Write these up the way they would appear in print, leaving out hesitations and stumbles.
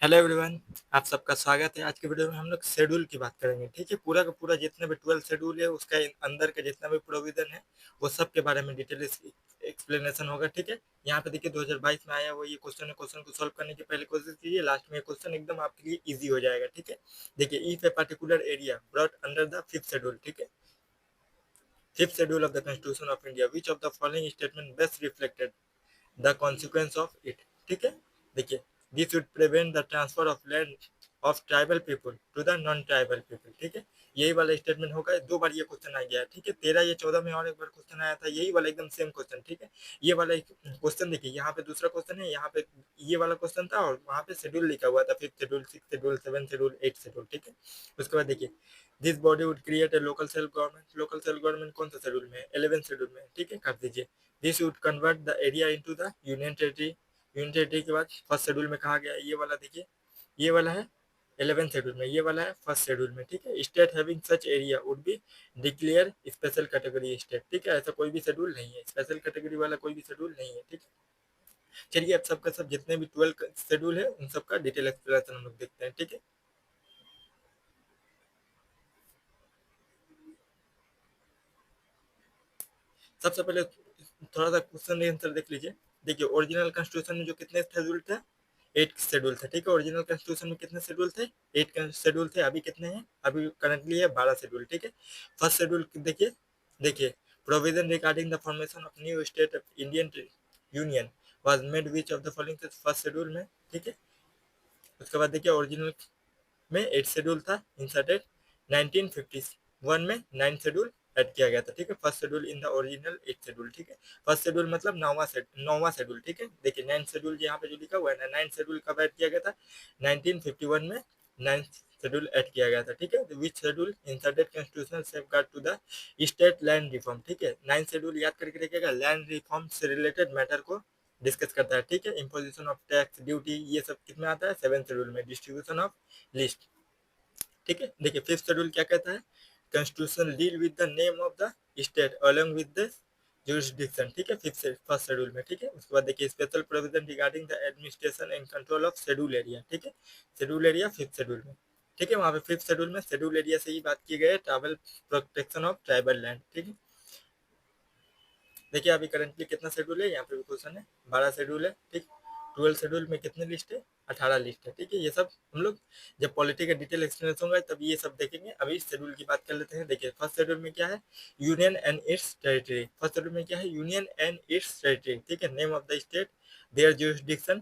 Hello everyone. आप सबका स्वागत है। आज के वीडियो में हम लोग शेड्यूल की बात करेंगे। ठीक है, पूरा का पूरा जितना भी 12 शेड्यूल है उसका अंदर का जितना भी प्रोविजन है वो सब के बारे में डिटेल एक्सप्लेनेशन होगा। ठीक है, यहाँ पे देखिए 2022 में आया वो ये क्वेश्चन है। क्वेश्चन को सॉल्व करने की पहले कोशिश कीजिए, लास्ट में क्वेश्चन एकदम आपके लिए इजी हो जाएगा। ठीक है, देखिए if a particular area brought under the fifth schedule. ठीक है, fifth schedule of the constitution of India, which of the following statement best reflected the consequence of it. ठीक है, देखिए this would prevent the transfer of land of tribal people to the non tribal people. ठीक है, यही वाला statement होगा। दो बार ये क्वेश्चन आ गया है। ठीक है, 13 या 14 में और एक बार क्वेश्चन आया था, यही वाला एकदम सेम क्वेश्चन। ठीक है, ये वाला क्वेश्चन देखिए, यहाँ पे दूसरा क्वेश्चन है, यहाँ पे ये वाला क्वेश्चन था और वहाँ पे शेड्यूल लिखा हुआ था, fifth schedule, six schedule, seven schedule, eight schedule. ठीक है, उसके बाद देखिए this body would create a local self government. Local self government कौन सा शेड्यूल में है? 11 शेड्यूल में। ठीक है, कर दीजिए। This would convert the area into the union territory. Union territory के बाद फर्स्ट शेड्यूल में कहा गया है, ये वाला देखिए, ये वाला है 11 शेड्यूल में, ये वाला है फर्स्ट शेड्यूल में। ठीक है, state having such area would be declare special category state. ठीक है, ऐसा कोई भी शेड्यूल नहीं है, स्पेशल कैटेगरी वाला कोई भी शेड्यूल नहीं है। ठीक है, चलिए अब सबका सब जितने भी 12 शेड्यूल है उन सबका डिटेल एक्सप्लेनेशन हम लोग देखते हैं। ठीक है, सबसे पहले थोड़ा सा क्वेश्चन आंसर देख लीजिए। देखिए ओरिजिनल कॉन्स्टिट्यूशन में जो कितने शेड्यूल थे? 8 शेड्यूल थे। ठीक है, ओरिजिनल कॉन्स्टिट्यूशन में कितने शेड्यूल थे? 8 शेड्यूल थे। अभी कितने हैं? अभी करंटली है 12 शेड्यूल। ठीक है, फर्स्ट शेड्यूल देखिए, देखिए provision regarding the formation of new state of Indian union was made which of the following first schedule में। ठीक है, उसके बाद देखिए ओरिजिनल में 8 शेड्यूल था, इंसर्टेड 1951 में 9 शेड्यूल ऐड किया गया था। ठीक है, first schedule in the original 8 schedule. ठीक है, फर्स्ट शेड्यूल मतलब नौवा शेड्यूल। ठीक है, देखिए 9 शेड्यूल यहाँ पे जो लिखा हुआ है ना, 9 शेड्यूल कब ऐड किया गया था? 1951 में 9 शेड्यूल ऐड किया गया था। ठीक है, which schedule inserted constitutional safeguard to the state land reform. ठीक है, 9 शेड्यूल याद करके रखिएगा, लैंड रिफॉर्म से रिलेटेड मैटर को डिस्कस करता है। ठीक है, इम्पोजिशन ऑफ टैक्स ड्यूटी ये सब कितने आता है? 7 शेड्यूल में। Distribution of list. ठीक है, देखिए फिफ्थ शेड्यूल क्या कहता है? Constitution deal with the name of the state along with the jurisdiction। ठीक है, फिफ्थ फर्स्ट शेड्यूल में। ठीक है, उसके बाद देखिए special provision regarding the administration and control of schedule area. ठीक है, शेड्यूल एरिया फिफ्थ शेड्यूल में। ठीक है, वहाँ पे फिफ्थ शेड्यूल में शेड्यूल एरिया से ही बात की गई है, tribal protection of tribal land. ठीक है, देखिए अभी करंटली कितना शेड्यूल है, यहाँ पे भी क्वेश्चन है, 12 शेड्यूल है। ठीक, 12 शेड्यूल में कितने लिस्ट है? 18 लिस्ट है। ठीक है, ये सब हम लोग जब पॉलिटी का डिटेल एक्सप्लेनेशन होगा तब ये सब देखेंगे। अभी शेड्यूल की बात कर लेते हैं। देखिए फर्स्ट शेड्यूल में क्या है? Union and its territory. First schedule में क्या है? Union and its territory. ठीक है, name of the state, their jurisdiction.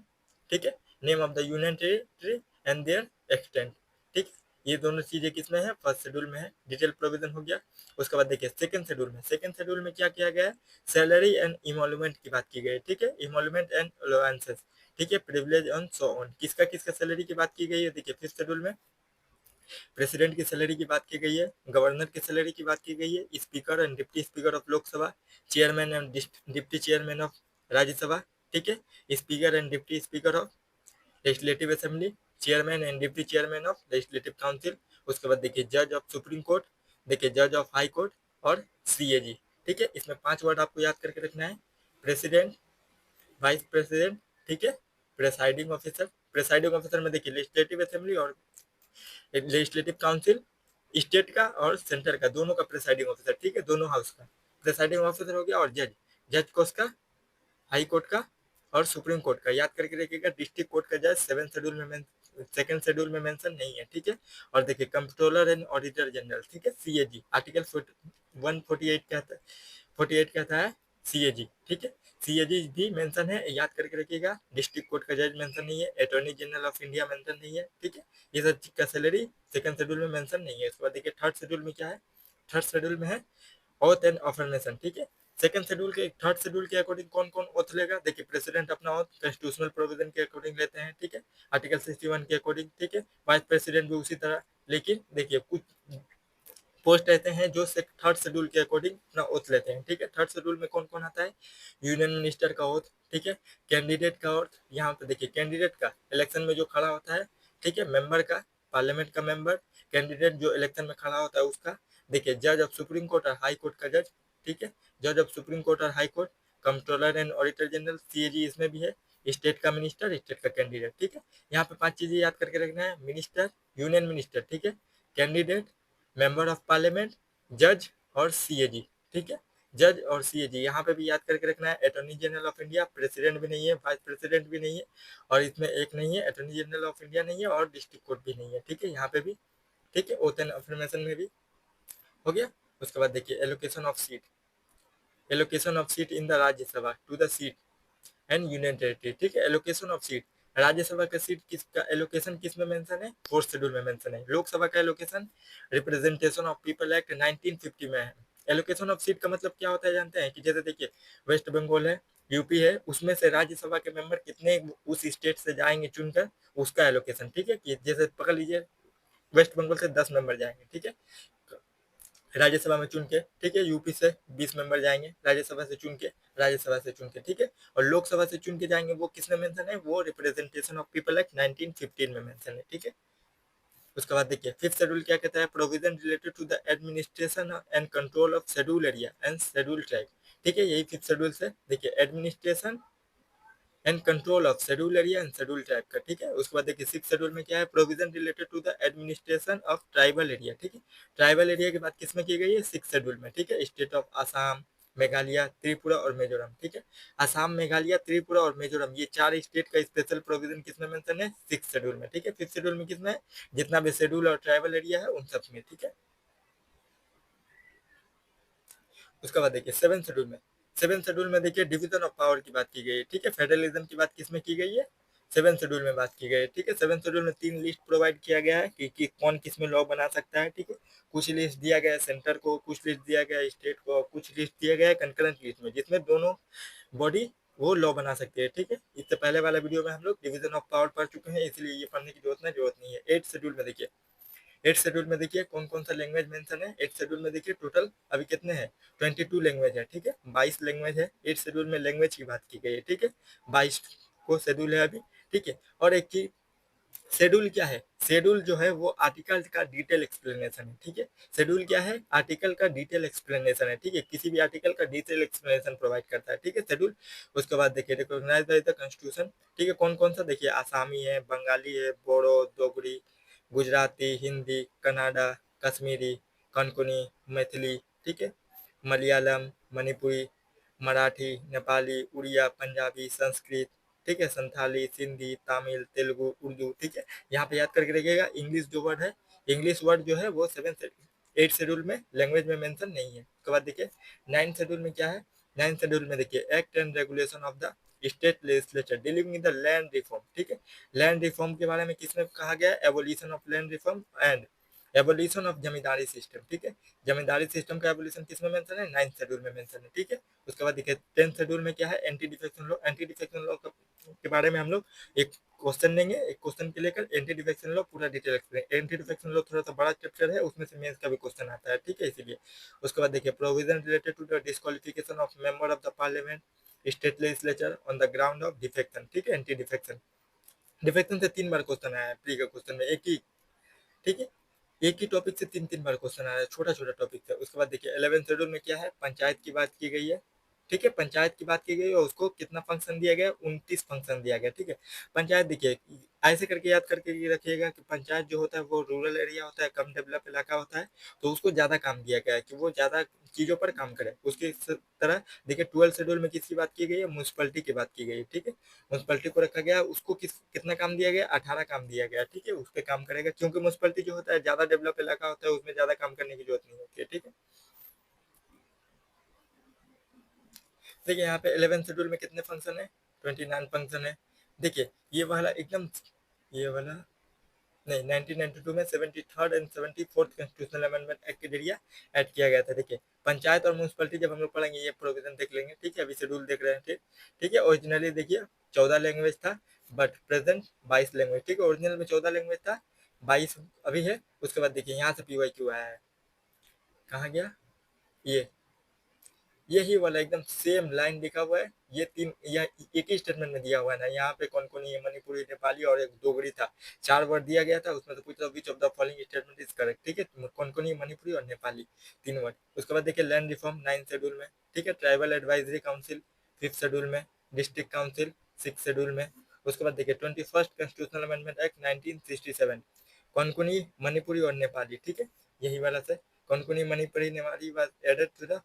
ठीक है, name of the union territory and their extent. ठीक, ये दोनों चीजें किसमें है? फर्स्ट शेड्यूल में है, डिटेल प्रोविजन हो गया। उसके बाद देखिए सेकंड शेड्यूल में, सेकंड शेड्यूल में क्या किया गया है? सैलरी एंड इमोलमेंट की बात की गई है। ठीक है, इमोलमेंट एंड अलाउंसेस। ठीक है, प्रिविलेज ऑन सो ऑन। किसका किसका सैलरी की बात की गई है? देखिए फिफ्थ शेड्यूल में प्रेसिडेंट की सैलरी की बात की गई है, गवर्नर की सैलरी की बात की गई है, speaker and deputy speaker of Lok Sabha, chairman and deputy chairman of Rajya Sabha. ठीक है, speaker and deputy speaker of legislative assembly, chairman and deputy chairman of legislative council. उसके बाद देखिए जज ऑफ सुप्रीम कोर्ट, देखिए जज ऑफ हाई कोर्ट और सीएजी। ठीक है, इसमें 5 वर्ड आपको याद करके रखना है, प्रेसिडेंट, वाइस प्रेसिडेंट। ठीक है, प्रेसाइडिंग ऑफिसर। प्रेसाइडिंग ऑफिसर में देखिए लेजिस्लेटिव असेंबली और लेजिस्लेटिव काउंसिल, स्टेट का और सेंटर का, दोनों का प्रेसाइडिंग ऑफिसर। ठीक है, दोनों हाउस का प्रेसाइडिंग ऑफिसर हो गया। और जज, जज को उसका हाई कोर्ट का और सुप्रीम कोर्ट का याद करके रखिएगा। डिस्ट्रिक्ट कोर्ट का जज सेवन शेड्यूल में सेकंड शेड्यूल में मेंशन नहीं है। ठीक है, और देखिए कंट्रोलर एंड ऑडिटर जनरल। ठीक है, सीएजी आर्टिकल 148 कहता है, 48 कहता है सीएजी। ठीक है, सीएजी भी मेंशन है, याद करके रखिएगा। डिस्ट्रिक्ट कोर्ट का जज मेंशन नहीं है, attorney general of India mention नहीं है। ठीक है, ये सब का सैलरी सेकंड शेड्यूल में मेंशन नहीं है। उसके बाद देखिए थर्ड शेड्यूल में क्या है? थर्ड शेड्यूल में है ओथ एंड अफर्मेशन। ठीक है, सेकंड शेड्यूल के थर्ड शेड्यूल के अकॉर्डिंग कौन कौन ओथ लेगा? देखिए प्रेसिडेंट अपना ओथ कॉन्स्टिट्यूशनल प्रोविजन के अकॉर्डिंग लेते हैं। ठीक है, आर्टिकल 61 के अकॉर्डिंग। ठीक है, वाइस प्रेसिडेंट भी उसी तरह। लेकिन देखिए कुछ पोस्ट रहते हैं जो थर्ड शेड्यूल के अकॉर्डिंग अपना ओथ लेते हैं। ठीक है, थर्ड शेड्यूल में कौन कौन आता है? यूनियन मिनिस्टर का ओथ। ठीक है, कैंडिडेट का ओथ, यहाँ पे देखिए कैंडिडेट का इलेक्शन में जो खड़ा होता है। ठीक है, मेंबर का, पार्लियामेंट का मेंबर, कैंडिडेट जो इलेक्शन में खड़ा होता है उसका। देखिए जज ऑफ सुप्रीम कोर्ट और हाई कोर्ट का जज। ठीक है, जज ऑफ सुप्रीम कोर्ट और high court, controller and auditor general, CAG इसमें भी है। स्टेट का मिनिस्टर, स्टेट का कैंडिडेट, ठीक है। यहाँ पे 5 चीजें याद करके रखना है, मिनिस्टर, यूनियन मिनिस्टर, ठीक है, कैंडिडेट, मेंबर ऑफ पार्लियामेंट, जज और सीएजी, ठीक है। जज और सीएजी यहाँ पे भी याद करके रखना है। Attorney general of India, president भी नहीं है, वाइस प्रेसिडेंट भी नहीं है, और इसमें एक नहीं है, अटॉर्नी जनरल ऑफ इंडिया नहीं है, और डिस्ट्रिक्ट कोर्ट भी नहीं है, ठीक है, यहाँ पे भी, ठीक है। ओथ एंड अफर्मेशन में भी हो गया। उसके बाद देखिए allocation of seat, allocation of seat in the Rajya Sabha to the seat and union territory, ठीक है। एलोकेशन ऑफ सीट, राज्यसभा का सीट किसका एलोकेशन किस में मेंशन है, फोर्थ शेड्यूल में मेंशन है। लोकसभा का allocation representation of people act 1950 में है। एलोकेशन ऑफ सीट का मतलब क्या होता है जानते हैं, कि जैसे देखिए वेस्ट बंगाल है, यूपी है, उसमें से राज्यसभा के मेंबर कितने उस स्टेट से जाएंगे चुनकर, उसका एलोकेशन, ठीक है। कि जैसे पकड़ लीजिए वेस्ट बंगाल से 10 मेंबर जाएंगे, ठीक है, राज्यसभा में चुन के, ठीक है। यूपी से 20 मेंबर जाएंगे राज्यसभा से चुन के, राज्यसभा से चुन के, ठीक है। और लोकसभा से चुन के जाएंगे, वो किसमें मेंशन है, वो रिप्रेजेंटेशन ऑफ पीपल एक्ट 1915 में मेंशन है, ठीक है। उसके बाद देखिए फिफ्थ शेड्यूल क्या कहता है, provision related to the administration and control of schedule area and schedule tribe, ठीक है। यही फिफ्थ शेड्यूल से देखिए administration and control of schedule area and schedule tribe का, ठीक है। उसके बाद देखिए सिक्स शेड्यूल में क्या है, provision related to the administration of tribal area, ठीक है। ट्राइबल एरिया की बात किसमें की गई है, सिक्स शेड्यूल में, ठीक है। स्टेट ऑफ आसाम, मेघालय, त्रिपुरा और मिजोरम, ठीक है। असम, मेघालय, त्रिपुरा और मिजोरम, ये चार स्टेट का स्पेशल प्रोविजन किसमें मेंशन है, सिक्स शेड्यूल में, ठीक है। फिफ्थ शेड्यूल में किसमें है, जितना भी शेड्यूल और ट्राइबल एरिया है उन सब में, ठीक है। उसके बाद देखिए सेवन शेड्यूल में, सेवन शेड्यूल में देखिए डिवीजन ऑफ पावर की बात की गई है, ठीक है। फेडरलिज्म की बात किसमें की गई है, सेवन शेड्यूल में बात की गई है, ठीक है। सेवन शेड्यूल में 3 लिस्ट प्रोवाइड किया गया है कि कौन किस में लॉ बना सकता है, ठीक है। कुछ लिस्ट दिया गया है सेंटर को, कुछ लिस्ट दिया गया है स्टेट को, कुछ लिस्ट दिया गया है कंकरेंट लिस्ट में, जिसमें दोनों बॉडी वो लॉ बना सकते हैं, ठीक है। इससे पहले वाला वीडियो में हम लोग डिवीजन ऑफ पावर पढ़ चुके हैं, इसलिए ये पढ़ने की जरूरत नहीं है। एट शेड्यूल में देखिए, एट शेड्यूल में देखिए कौन कौन सा लैंग्वेज मेंशन है। एट शेड्यूल में देखिए टोटल अभी कितने हैं, 22 लैंग्वेज है, ठीक है। 22 लैंग्वेज है एट शेड्यूल में, लैंग्वेज की बात की गई है, ठीक है। 22 को शेड्यूल है अभी, ठीक है। और एक चीज, शेड्यूल क्या है, शेड्यूल जो है वो आर्टिकल का डिटेल एक्सप्लेनेशन है, ठीक है। शेड्यूल क्या है, आर्टिकल का डिटेल एक्सप्लेनेशन है, ठीक है। किसी भी आर्टिकल का डिटेल एक्सप्लेनेशन प्रोवाइड करता है, ठीक है, शेड्यूल। उसके बाद देखिए रिकॉग्नाइज बाय द कॉन्स्टिट्यूशन, ठीक है। कौन कौन सा देखिए, आसामी है, बंगाली है, बोडो, डोगरी, गुजराती, हिंदी, कन्नाडा, कश्मीरी, कोंकणी, मैथिली, ठीक है, मलयालम, मणिपुरी, मराठी, नेपाली, उड़िया, पंजाबी, संस्कृत, ठीक है, संथाली, सिंधी, तमिल, तेलुगु, उर्दू, ठीक है। यहाँ पे याद करके रखिएगा, इंग्लिश जो वर्ड है, इंग्लिश वर्ड जो है वो सेवन एट शेड्यूल में लैंग्वेज में मेंशन नहीं है। उसके बाद देखिए नाइन्थ शेड्यूल में क्या है, नाइन्थ शेड्यूल में देखिए act and regulation of the state legislature dealing with the land reform, ठीक है। लैंड रिफॉर्म के बारे में किसमें कहा गया है, abolition of land reform and abolition of zamindari system, ठीक है। जमींदारी सिस्टम का एबोलिशन किसमें मेंशन है, नाइन्थ शेड्यूल में मेंशन है, ठीक है। उसके बाद देखिए टेंथ शेड्यूल में क्या है, anti defection law. Anti defection law के बारे में हम लोग एक क्वेश्चन लेंगे, एक क्वेश्चन के लेकर एंटी डिफेक्शन लॉ पूरा detail explain. Anti defection law थोड़ा सा बड़ा चैप्टर है, उसमें से मेंस का भी क्वेश्चन आता है, ठीक है, इसीलिए। उसके बाद देखिए provision related to the disqualification of member of the parliament state legislature on the ground of defection, ठीक है। एंटी डिफेक्शन, डिफेक्शन से 3 बार क्वेश्चन आया है प्री का क्वेश्चन में, एक ही, ठीक है, एक ही टॉपिक से 3 बार क्वेश्चन आ रहा है, छोटा छोटा टॉपिक था। उसके बाद देखिए 11th शेड्यूल में क्या है, पंचायत की बात की गई है, ठीक है। पंचायत की बात की गई है और उसको कितना फंक्शन दिया गया, 29 फंक्शन दिया गया, ठीक है। पंचायत देखिए ऐसे करके याद करके ये रखिएगा कि पंचायत जो होता है वो रूरल एरिया होता है, कम डेवलप इलाका होता है, तो उसको ज्यादा काम दिया गया है कि वो ज्यादा चीजों पर काम करे। उसकी तरह देखिए 12 शेड्यूल में किसकी बात की गई है, म्यूनसिपलिटी की बात की गई है, ठीक है। म्यूनसिपलिटी को रखा गया, उसको कितना काम दिया गया, 18 काम दिया गया, ठीक है। उस पर काम करेगा क्योंकि म्यूनसिपलिटी जो होता है ज्यादा डेवलप इलाका होता है, उसमें ज्यादा काम करने की जरूरत नहीं होती है, ठीक है। देखिए यहाँ पे 11 शेड्यूल में कितने फंक्शन है, 29 फंक्शन है। देखिए ये वाला एकदम, ये वाला नहीं, 1992 में 73rd and 74th constitutional amendment act के जरिए ऐड किया गया था। देखिए पंचायत और म्यूनसिपलिटी जब हम लोग पढ़ेंगे ये प्रोविजन देख लेंगे, ठीक है। अभी शेड्यूल देख रहे हैं, ठीक, ठीक है। ओरिजिनली देखिए 14 लैंग्वेज था, बट प्रेजेंट 22 लैंग्वेज, ठीक है। ओरिजिनल में 14 लैंग्वेज था, 22 अभी है। उसके बाद देखिए यहाँ से PYQ आया है, कहाँ गया, ये यही वाला एकदम सेम लाइन लिखा हुआ है, ये तीन, यह एक ही स्टेटमेंट में दिया हुआ है ना। यहाँ पे कौन कौन, ये मणिपुरी, नेपाली और एक डोगरी था, 4 वर्ड दिया गया था, उसमें से पूछा विच of the following statement is correct, ठीक है। कौन कौन, ये मणिपुरी और नेपाली 3 वर्ड। उसके बाद देखिए लैंड रिफॉर्म 9th शेड्यूल में, ठीक है। Tribal advisory council 5th schedule में, डिस्ट्रिक्ट काउंसिल सिक्स शेड्यूल में। उसके बाद देखिए 21st constitutional amendment act 1967, Konkani, Manipuri और नेपाली, ठीक है, यही वाला से Konkani, Manipuri, Nepali was added to the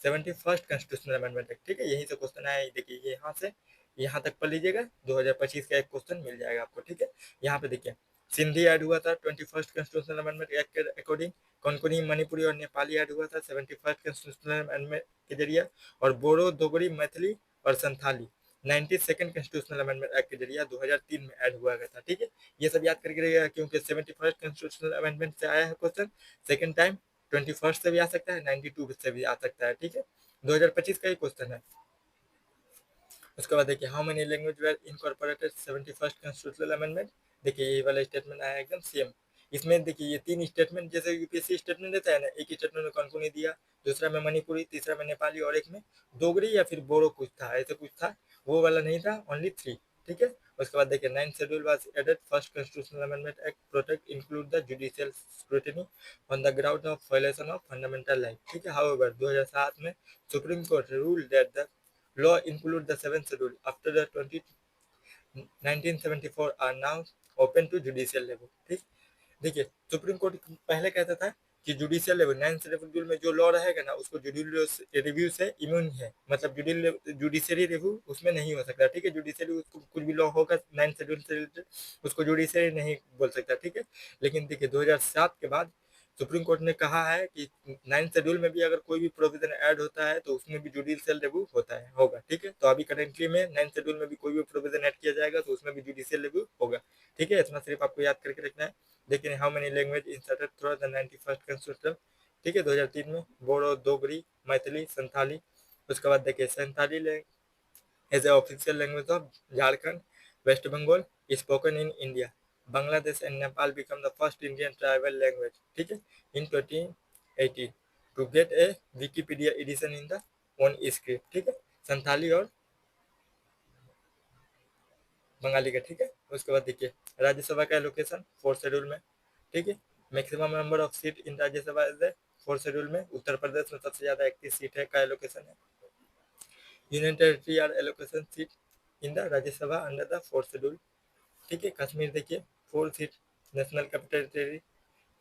71st constitutional amendment act, ठीक है, यहीं से क्वेश्चन आया, देखिए ये यहाँ से यहाँ तक पढ़ लीजिएगा, 2025 का एक क्वेश्चन मिल जाएगा आपको, ठीक है। यहाँ पे देखिए सिंधी ऐड हुआ था 21st कॉन्स्टिट्यूशनल अमेंडमेंट एक्ट के अकॉर्डिंग, कोंकणी, मणिपुरी और नेपाली ऐड हुआ था 71st कॉन्स्टिट्यूशनल अमेंडमेंट के जरिए, और बोडो, दोगरी, मैथिली और Santhali 92nd constitutional amendment act के जरिए 2003 में ऐड हुआ गया था, ठीक है। ये सब याद करके रहिएगा, क्योंकि 71st कॉन्स्टिट्यूशनल अमेंडमेंट से आया है क्वेश्चन, सेकंड टाइम 21st से भी आ सकता है, 92 से भी आ सकता है, ठीक है, 2025 का ही क्वेश्चन है। उसके बाद देखिए how many language were incorporated 71st constitutional amendment, देखिए ये वाला स्टेटमेंट आया एकदम सेम। इसमें देखिए ये तीन स्टेटमेंट, जैसे यूपीएससी स्टेटमेंट देता है ना, एक स्टेटमेंट में कोंकणी दिया, दूसरा में मणिपुरी, तीसरा में नेपाली और एक में डोगरी या फिर बोडो कुछ था, ऐसे कुछ था, वो वाला नहीं था, ओनली 3, ठीक है। उसके बाद देखिए 9th schedule was added, first constitutional amendment act protect include the judicial scrutiny on the ground of violation of fundamental right, ठीक है। हाउएवर 2007 में supreme court rule that the law include the seventh schedule after the 1974 are now open to judicial level, ठीक। देखिए supreme court पहले कहता था कि judicial level 9th schedule में जो लॉ रहेगा ना, उसको जुडिशियल रिव्यू से इम्यून है, मतलब जुडिशियरी रिव्यू उसमें नहीं हो सकता, ठीक है। जुडिशियरी उसको कुछ भी लॉ होगा 9th शेड्यूल से रिलेटेड, उसको जुडिशियरी नहीं बोल सकता, ठीक है। लेकिन देखिए 2007 के बाद सुप्रीम कोर्ट ने कहा है कि 9th शेड्यूल में भी अगर कोई भी प्रोविजन ऐड होता है तो उसमें भी जुडिशियल रिव्यू होता है, होगा, ठीक है। तो अभी करेंटली में 9th शेड्यूल में भी कोई भी प्रोविजन ऐड किया जाएगा तो उसमें भी जुडिशियल रिव्यू होगा, ठीक है। इतना सिर्फ आपको याद करके रखना है। देखिए how many language inserted through the 91st constitution, ठीक है, 2003 में बोडो, दोगरी, मैथिली, संथाली। उसके बाद देखिए Santhali as a official language of Jharkhand, West Bengal, spoken in India, Bangladesh and Nepal become the first Indian tribal language, ठीक है, in 2018 to get a Wikipedia edition in the own script, ठीक है, संथाली और बंगाली का, ठीक है। उसके बाद देखिए राज्यसभा का एलोकेशन 4th शेड्यूल में, ठीक है, maximum number of seat in Rajya Sabha is 4th schedule में, उत्तर प्रदेश में सबसे ज्यादा 31 सीट है का एलोकेशन है। Union territory are allocation seat in the Rajya Sabha under the 4th schedule, ठीक है। कश्मीर देखिए 4 सीट नेशनल कैपिटल टेरिटरी,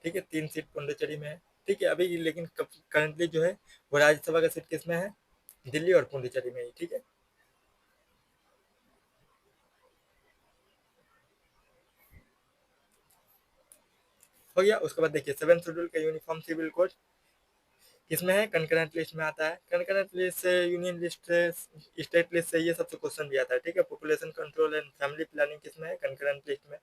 ठीक है, 3 सीट पुडुचेरी में है, ठीक है। अभी लेकिन करंटली जो है वो राज्यसभा का सीट किस में है, दिल्ली और पुडुचेरी में ही, ठीक है। हो गया। उसके बाद देखिए 7th शेड्यूल का यूनिफॉर्म सिविल कोड किसमें है, कंकरेंट लिस्ट में आता है। कंकरेंट लिस्ट से, यूनियन लिस्ट से, स्टेट लिस्ट से ये सबसे क्वेश्चन भी आता है, ठीक है। Population control and family planning किसमें है, कंकरेंट लिस्ट में।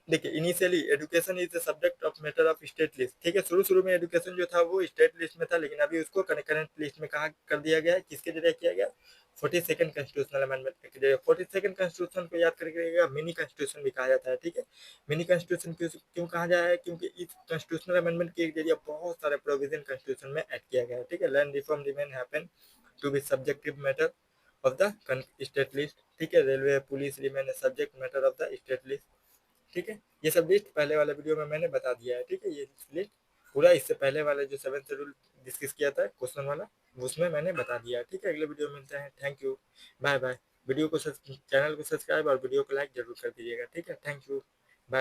देखिए initially education is the subject of matter of state list, ठीक है, शुरू शुरू में एजुकेशन जो था वो स्टेट लिस्ट में था, लेकिन अभी उसको कंकरेंट लिस्ट में कहा कर दिया गया है, किसके जरिए किया गया, 42nd कॉन्स्टिट्यूशनल अमेंडमेंट के जरिए। 42nd कॉन्स्टिट्यूशन को याद करके मिनी कॉन्स्टिट्यूशन भी कहा जाता है, ठीक है। मिनी कॉन्स्टिट्यूशन क्यों कहा जाता है, क्योंकि इस कॉन्स्टिट्यूशनल अमेंडमेंट के जरिए बहुत सारे प्रोविजन कॉन्स्टिट्यूशन में ऐड किया गया है, ठीक है। Land reform remain happen to be subjective matter of the state list, ठीक है। Railway, police remain a subject matter of the state list, ठीक है। ये सब लिस्ट पहले वाले वीडियो में मैंने बता दिया है, ठीक है। ये लिस्ट पूरा इससे पहले वाले जो 7th शेड्यूल डिस्कस किया था क्वेश्चन वाला, उसमें मैंने बता दिया है, ठीक है। अगले वीडियो में मिलते हैं, thank you, bye bye. Video को चैनल को सब्सक्राइब और वीडियो को लाइक जरूर कर दीजिएगा, ठीक है, थैंक यू।